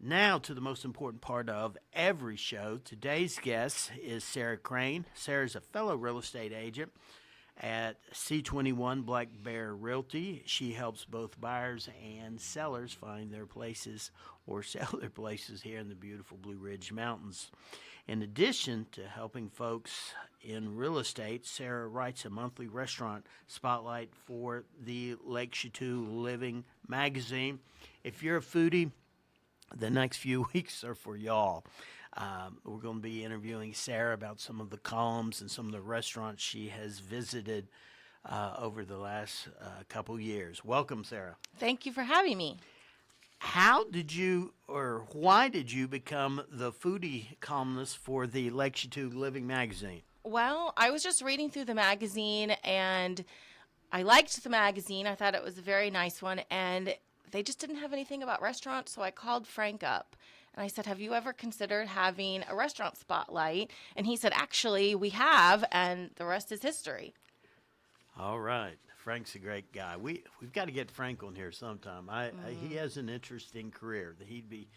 Now to the most important part of every show. Today's guest is Sarah Crain. Sarah's a fellow real estate agent at C21 Black Bear Realty. She helps both buyers and sellers find their places or sell their places here in the beautiful Blue Ridge Mountains. In addition to helping folks in real estate, Sarah writes a monthly restaurant spotlight for the Lake Chatuge Living magazine. If you're a foodie, the next few weeks are for y'all. We're going to be interviewing Sarah about some of the columns and some of the restaurants she has visited over the last couple years. Welcome, Sarah. Thank you for having me. How did you, or why did you become the foodie columnist for the Lake Chatuge Living magazine? Well, I was just reading through the magazine, and I liked the magazine. I thought it was a very nice one, and they just didn't have anything about restaurants, so I called Frank up. And I said, have you ever considered having a restaurant spotlight? And he said, actually, we have, and the rest is history. All right. Frank's a great guy. We've got to get Frank on here sometime. He has an interesting career. He'd be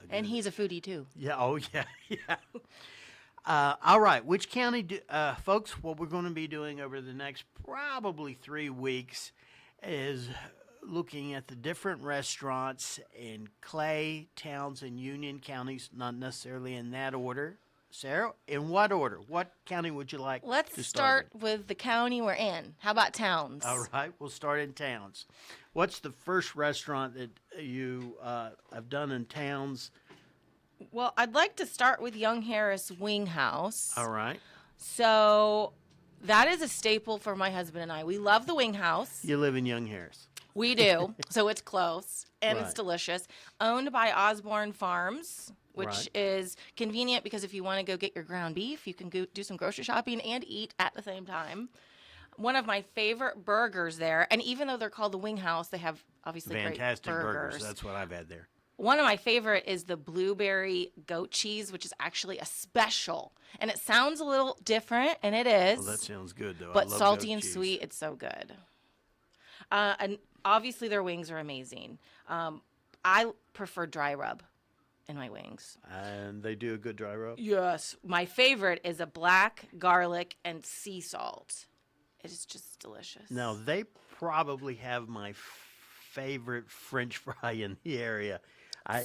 And he's a foodie, too. Yeah. Oh, yeah. Yeah. All right. Which county, folks, what we're going to be doing over the next probably 3 weeks is looking at the different restaurants in Clay, Towns, and Union counties, not necessarily in that order. Sarah, in what order? What county would you like Let's to start with the county we're in. How about Towns? All right, we'll start in Towns. What's the first restaurant that you have done in Towns? Well, I'd like to start with Young Harris Wing House. All right. So that is a staple for my husband and I. We love the Wing House. You live in Young Harris. We do. So it's close and Right. it's delicious. Owned by Osborne Farms, which Right. is convenient because if you want to go get your ground beef, you can go do some grocery shopping and eat at the same time. One of my favorite burgers there, and even though they're called the Wing House, they have obviously Fantastic great burgers. That's what I've had there. One of my favorite is the blueberry goat cheese, which is actually a special. And it sounds a little different, and it is. Well, that sounds good, though. I But love salty goat and cheese. sweet, it's so good. And obviously their wings are amazing. I prefer dry rub in my wings. And they do a good dry rub? Yes. My favorite is a black garlic and sea salt. It is just delicious. Now, they probably have my favorite French fry in the area.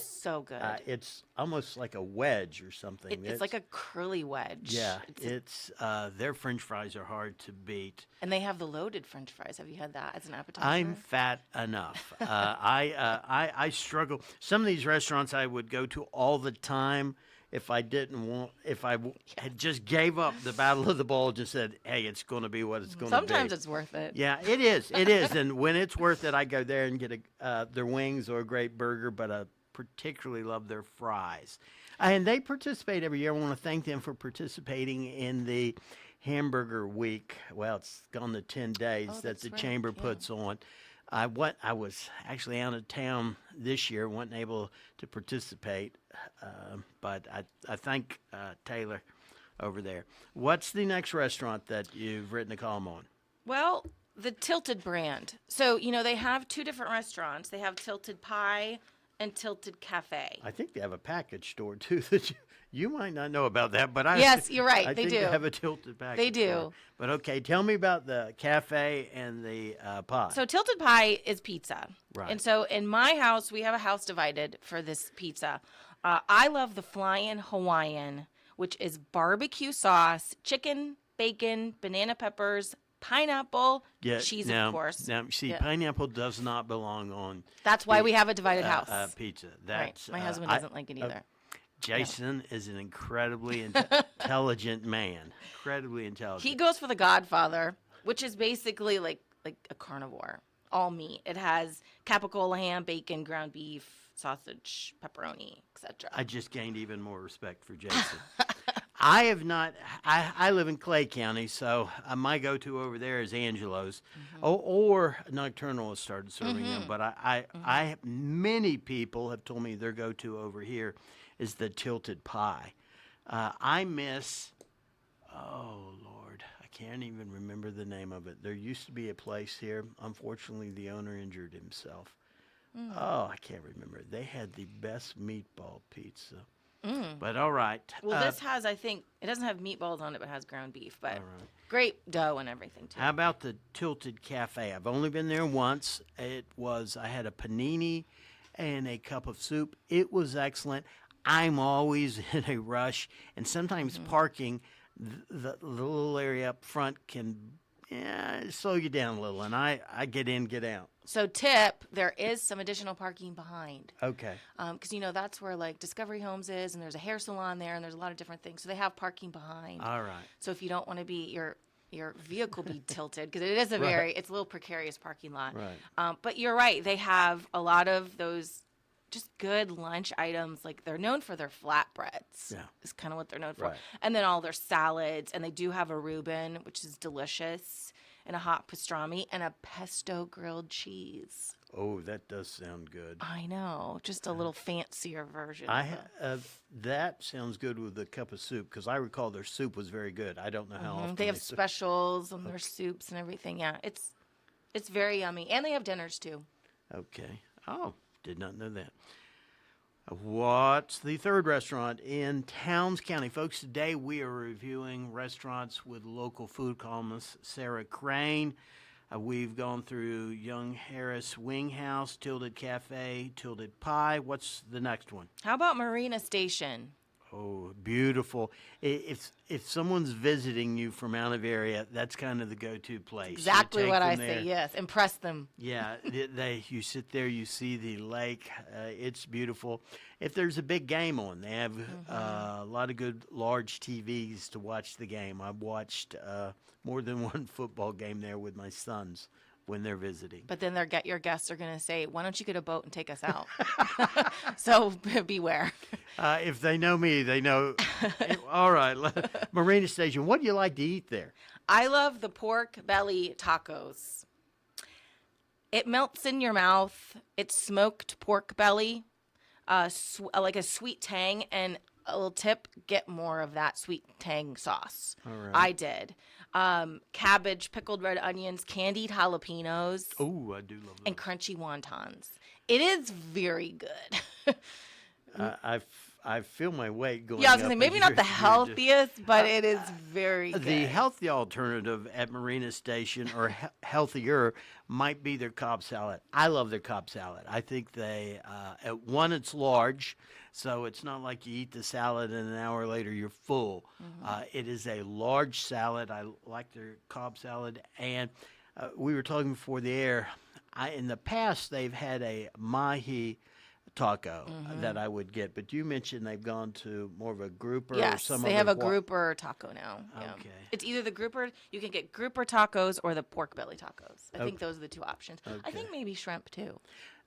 So good. It's almost like a wedge or something. It's like a curly wedge. Yeah, it's their French fries are hard to beat. And they have the loaded French fries. Have you had that as an appetizer? I'm fat enough. I struggle. Some of these restaurants I would go to all the time if I didn't want. If I had just gave up the Battle of the Bulge and said, "Hey, it's going to be what it's going to be." Sometimes it's worth it. Yeah, it is. It is. And when it's worth it, I go there and get their wings or a great burger, but I particularly love their fries. And they participate every year. I want to thank them for participating in the Hamburger Week. Well, it's gone to 10 days that that's the right. chamber Yeah. puts on. I was actually out of town this year, wasn't able to participate, but I thank Taylor over there. What's the next restaurant that you've written a column on? Well, the Tilted brand. So, they have two different restaurants. They have Tilted Pie and Tilted Cafe. I think they have a package store too that you might not know about that, but Yes, you're right, I they think do. They have a Tilted package. They do. store. But okay, tell me about the cafe and the pie. So Tilted Pie is pizza. Right. And so in my house, we have a house divided for this pizza. I love the Flying Hawaiian, which is barbecue sauce, chicken, bacon, banana peppers, pineapple, cheese, now, of course. Now, see, Yeah. pineapple does not belong on That's why we have a divided house. pizza. Right. That's My husband doesn't like it either. Jason is an incredibly intelligent man. Incredibly intelligent. He goes for the Godfather, which is basically like a carnivore, all meat. It has capicola ham, bacon, ground beef, sausage, pepperoni, etc. I just gained even more respect for Jason. I have not. I live in Clay County, so my go-to over there is Angelo's, or Nocturnal has started serving them. But I many people have told me their go-to over here is the Tilted Pie. I miss. Oh Lord, I can't even remember the name of it. There used to be a place here. Unfortunately, the owner injured himself. Oh, I can't remember. They had the best meatball pizza. But all right. Well, this has, I think, it doesn't have meatballs on it, but it has ground beef. But All right. great dough and everything, too. How about the Tilted Cafe? I've only been there once. I had a panini and a cup of soup. It was excellent. I'm always in a rush, and sometimes parking, the little area up front can slow you down a little, and I get in, get out. So tip, there is some additional parking behind. Okay. Because, that's where, like, Discovery Homes is, and there's a hair salon there, and there's a lot of different things. So they have parking behind. All right. So if you don't want to be your vehicle be tilted, because it is it's a little precarious parking lot. Right. But you're right. They have a lot of those just good lunch items. Like, they're known for their flatbreads. Yeah. Is kind of what they're known for. Right. And then all their salads. And they do have a Reuben, which is delicious, and a hot pastrami, and a pesto grilled cheese. Oh, that does sound good. I know. Just a little fancier version. That sounds good with a cup of soup, because I recall their soup was very good. I don't know how often they have specials on their soups and everything. Yeah, it's very yummy. And they have dinners, too. Okay. Oh, did not know that. What's the third restaurant in Towns County? Folks, today we are reviewing restaurants with local food columnist Sarah Crain. We've gone through Young Harris Wing House, Tilted Cafe, Tilted Pie. What's the next one? How about Marina Station? Oh, beautiful. If someone's visiting you from out of area, that's kind of the go-to place. Exactly what I say, yes. Impress them. Yeah, you sit there, you see the lake. It's beautiful. If there's a big game on, they have a lot of good large TVs to watch the game. I've watched more than one football game there with my sons when they're visiting. But then your guests are going to say, why don't you get a boat and take us out? So beware. If they know me, they know. All right. Marina Station, what do you like to eat there? I love the pork belly tacos. It melts in your mouth. It's smoked pork belly, like a sweet tang, and a little tip, get more of that sweet tang sauce. All right. I did. Cabbage, pickled red onions, candied jalapenos. Oh, I do love that. And crunchy wontons. It is very good. I feel my weight going. Yeah, I was going to say, up maybe as not the you're healthiest, but it is very good. The healthy alternative at Marina Station, or healthier, might be their Cobb salad. I love their Cobb salad. I think it's large, so it's not like you eat the salad and an hour later you're full. It is a large salad. I like their Cobb salad. And we were talking before the air. In the past, they've had a mahi taco that I would get, but you mentioned they've gone to more of a grouper. Yes, or some they other have a grouper taco now. Yeah. Okay. It's either the grouper, you can get grouper tacos or the pork belly tacos. I think those are the two options. I think maybe shrimp too.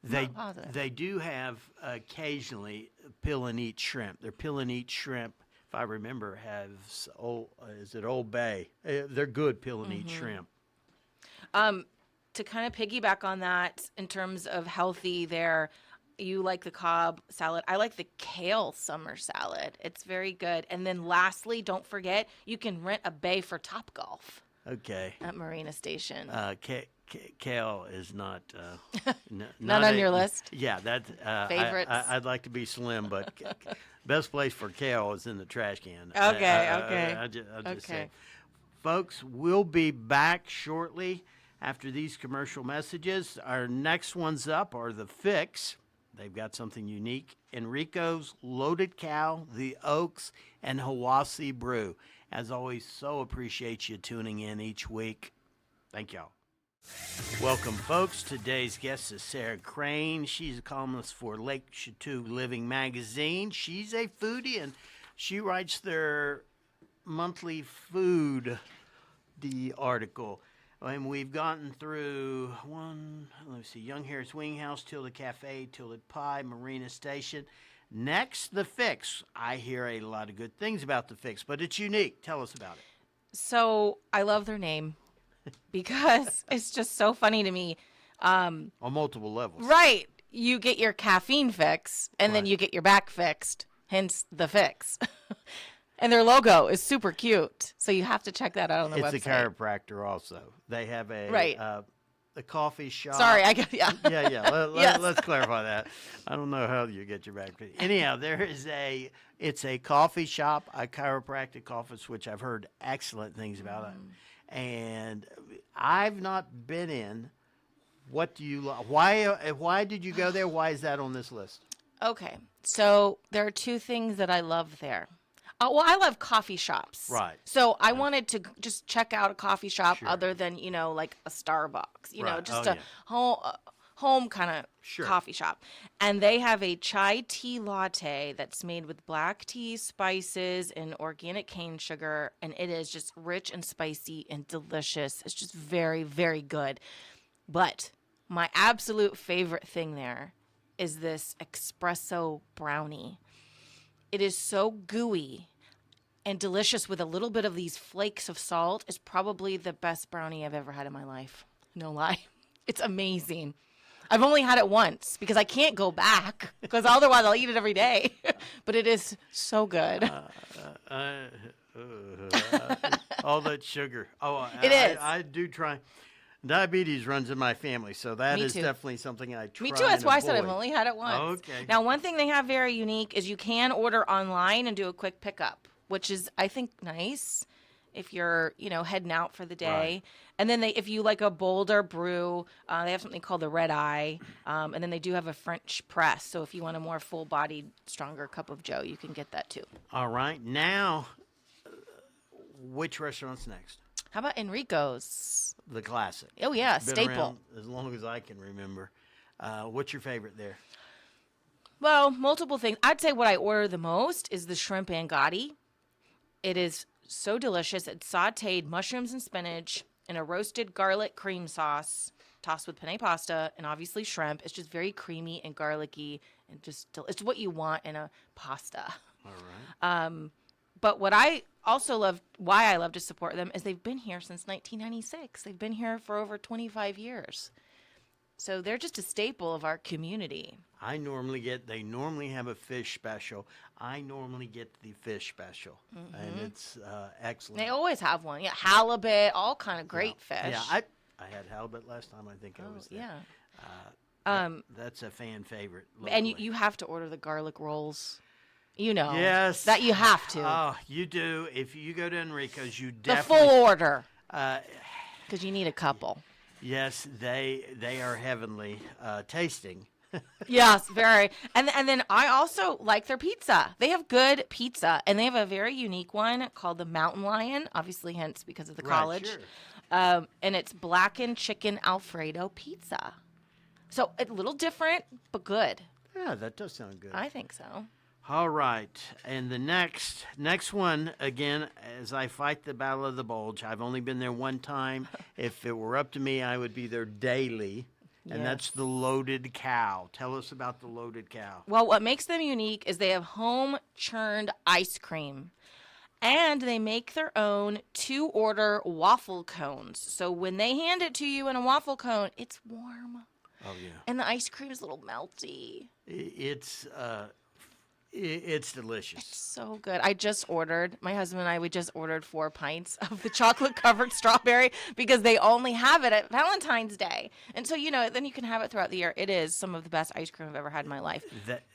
They do have occasionally peel and eat shrimp. Their peel and eat shrimp, if I remember, has Old Bay. They're good peel and eat shrimp. To kind of piggyback on that in terms of healthy there, you like the Cobb salad. I like the kale summer salad. It's very good. And then lastly, don't forget, you can rent a bay for Topgolf. Okay. At Marina Station. Kale is not not on your list. Yeah, that favorites. I'd like to be slim, but best place for kale is in the trash can. Okay. I'll just say, folks, we'll be back shortly after these commercial messages. Our next ones up are the Fix. They've got something unique. Enrico's Loaded Cow, the Oaks, and Hawassi Brew. As always, so appreciate you tuning in each week. Thank y'all. Welcome, folks. Today's guest is Sarah Crain. She's a columnist for Lake Chatuge Living magazine. She's a foodie, and she writes their monthly food article. And we've gotten through Young Harris Wing House, Tilted Cafe, Tilted Pie, Marina Station. Next, the Fix. I hear a lot of good things about the Fix, but it's unique. Tell us about it. So I love their name because it's just so funny to me. On multiple levels. Right. You get your caffeine fix, and then you get your back fixed, hence the Fix. And their logo is super cute, so you have to check that out on their website. It's a chiropractor also. They have the coffee shop. Sorry, I got yeah. Yeah. Yes. Let's clarify that. I don't know how you get your back. Anyhow, it's a coffee shop, a chiropractic office, which I've heard excellent things about. And I've not been in. What do you why did you go there? Why is that on this list? Okay, so there are two things that I love there. Well, I love coffee shops. Right. So I wanted to just check out a coffee shop Sure. other than, like a Starbucks, Right. just Oh, a yeah. home kind of Sure. coffee shop. And they have a chai tea latte that's made with black tea, spices, and organic cane sugar. And it is just rich and spicy and delicious. It's just very, very good. But my absolute favorite thing there is this espresso brownie. It is so gooey and delicious with a little bit of these flakes of salt. Is probably the best brownie I've ever had in my life. No lie. It's amazing. I've only had it once because I can't go back because otherwise I'll eat it every day. But it is so good. All that sugar. It is. I do try. Diabetes runs in my family, so that Me is too. definitely something I try. Me too. That's why I said I've avoid. only had it once. Okay. Now, one thing they have very unique is you can order online and do a quick pickup, which is, I think, nice if you're, heading out for the day. Right. And then if you like a bolder brew, they have something called the Red Eye. And then they do have a French press. So if you want a more full-bodied, stronger cup of joe, you can get that too. All right. Now, which restaurant's next? How about Enrico's? The classic. Oh, yeah, Been staple. around as long as I can remember. What's your favorite there? Well, multiple things. I'd say what I order the most is the shrimp angati. It is so delicious. It's sautéed mushrooms and spinach in a roasted garlic cream sauce, tossed with penne pasta, and obviously shrimp. It's just very creamy and garlicky, and it's what you want in a pasta. All right. But what I also love, why I love to support them, is they've been here since 1996. They've been here for over 25 years. So they're just a staple of our community. They normally have a fish special. I normally get the fish special, and it's excellent. They always have one. Yeah, halibut, all kind of great fish. Yeah, I had halibut last time. I think I was there. Yeah. That's a fan favorite. And locally. you have to order the garlic rolls. Yes. That you have to. Oh, you do. If you go to Enrico's, you The definitely. full order. Uh, Because you need a couple. yes, they are heavenly tasting. Yes, very. And then I also like their pizza. They have good pizza, and they have a very unique one called the Mountain Lion, obviously hence because of the college. Sure. And it's blackened chicken Alfredo pizza. So a little different, but good. Yeah, that does sound good. I think so. All right, and the next one, again, as I fight the Battle of the Bulge, I've only been there one time. If it were up to me, I would be there daily, and that's Yes. the Loaded Cow. Tell us about the Loaded Cow. Well, what makes them unique is they have home churned ice cream. And they make their own to-order waffle cones. So when they hand it to you in a waffle cone, it's warm. Oh, yeah. And the ice cream is a little melty. It's delicious. So good. My husband and I, we just ordered 4 pints of the chocolate-covered strawberry because they only have it at Valentine's Day. And so, then you can have it throughout the year. It is some of the best ice cream I've ever had in my life.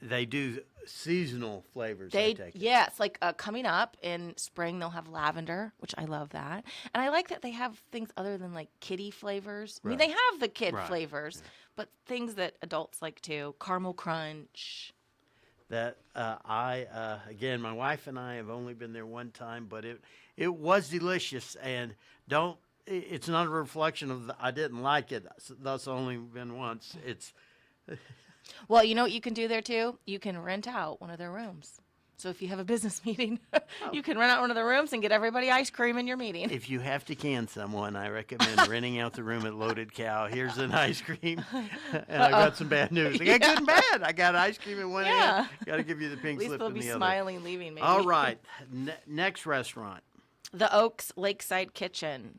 They do seasonal flavors. I take it. Yes, like coming up in spring, they'll have lavender, which I love that. And I like that they have things other than like kitty flavors. I mean, Right. they have the kid Right. flavors, but things that adults like too. Caramel crunch. That again, my wife and I have only been there one time, but it was delicious. And it's not a reflection of I didn't like it. That's only been once. It's Well, you know what you can do there too? You can rent out one of their rooms. So if you have a business meeting, you can rent out one of the rooms and get everybody ice cream in your meeting. if you have to can someone, I recommend renting out the room at Loaded Cow. Here's an ice cream, and I've got some bad news. I got good and bad. I got ice cream in one hand. Got to give you the At pink least slip they'll in be the other. smiling leaving, maybe. All right, next restaurant. The Oaks Lakeside Kitchen.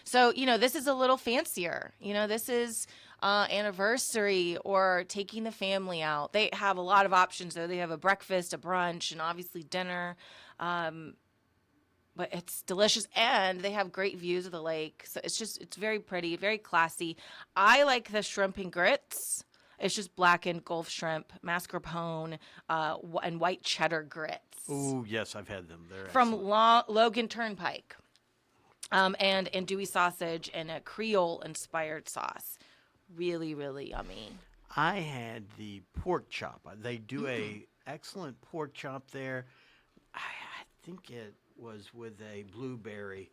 So, this is a little fancier. This is anniversary or taking the family out. They have a lot of options, though. They have a breakfast, a brunch, and obviously dinner. but it's delicious, and they have great views of the lake. So it's very pretty, very classy. I like the shrimp and grits. It's just blackened Gulf shrimp, mascarpone, and white cheddar grits Oh, yes, I've had them. They're from excellent. Logan Turnpike. And andouille sausage and a Creole-inspired sauce. Really, really yummy. I had the pork chop. They do a excellent pork chop there. I think it was with a blueberry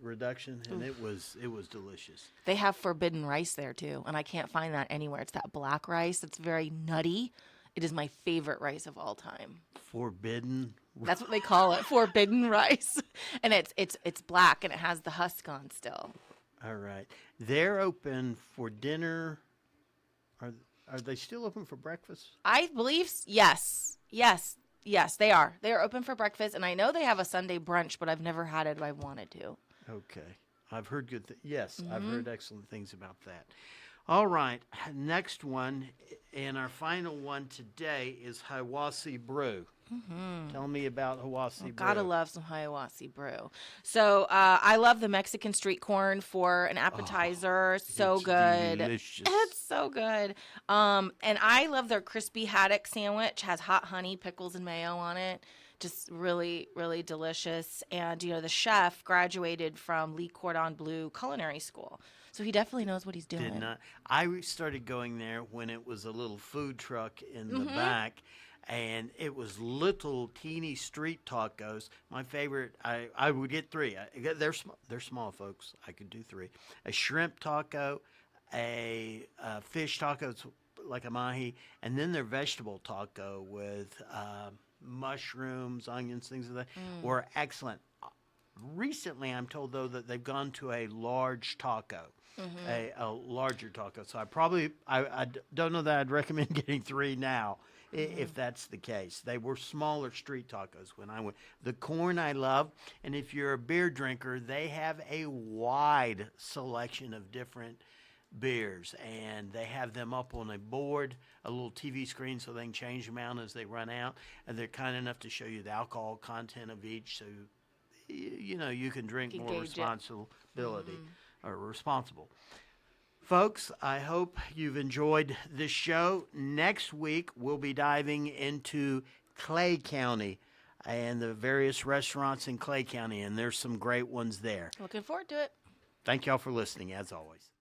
reduction, and it was delicious. They have forbidden rice there too, and I can't find that anywhere. It's that black rice. It's very nutty. It is my favorite rice of all time. Forbidden. That's what they call it, forbidden rice. And it's black and it has the husk on still. All right, they're open for dinner. Are they still open for breakfast? I believe yes. Yes, they are. They are open for breakfast, and I know they have a Sunday brunch, but I've never had it. I've wanted to. Okay, I've heard good. Yes, I've heard excellent things about that. All right, next one, and our final one today is Hiwassee Brew. Tell me about Hiwassee Brew. Gotta love some Hiwassee Brew. So I love the Mexican street corn for an appetizer. So it's good. delicious. It's so good. And I love their crispy haddock sandwich. Has hot honey, pickles, and mayo on it. Just really, really delicious. And, the chef graduated from Lee Cordon Bleu Culinary School. So he definitely knows what he's doing. Did not. I started going there when it was a little food truck in the back, and it was little teeny street tacos. My favorite, I would get three. They're small, folks. I could do three. A shrimp taco, a fish taco, it's like a mahi, and then their vegetable taco with mushrooms, onions, things like that were excellent. Recently, I'm told, though, that they've gone to a large taco, a larger taco. So I don't know that I'd recommend getting three now, if that's the case. They were smaller street tacos when I went. The corn I love, and if you're a beer drinker, they have a wide selection of different beers, and they have them up on a board, a little TV screen, so they can change them out as they run out, and they're kind enough to show you the alcohol content of each, so you can drink You can more gauge it. responsibility or responsible. Folks, I hope you've enjoyed this show. Next week, we'll be diving into Clay County and the various restaurants in Clay County, and there's some great ones there. Looking forward to it. Thank y'all for listening, as always.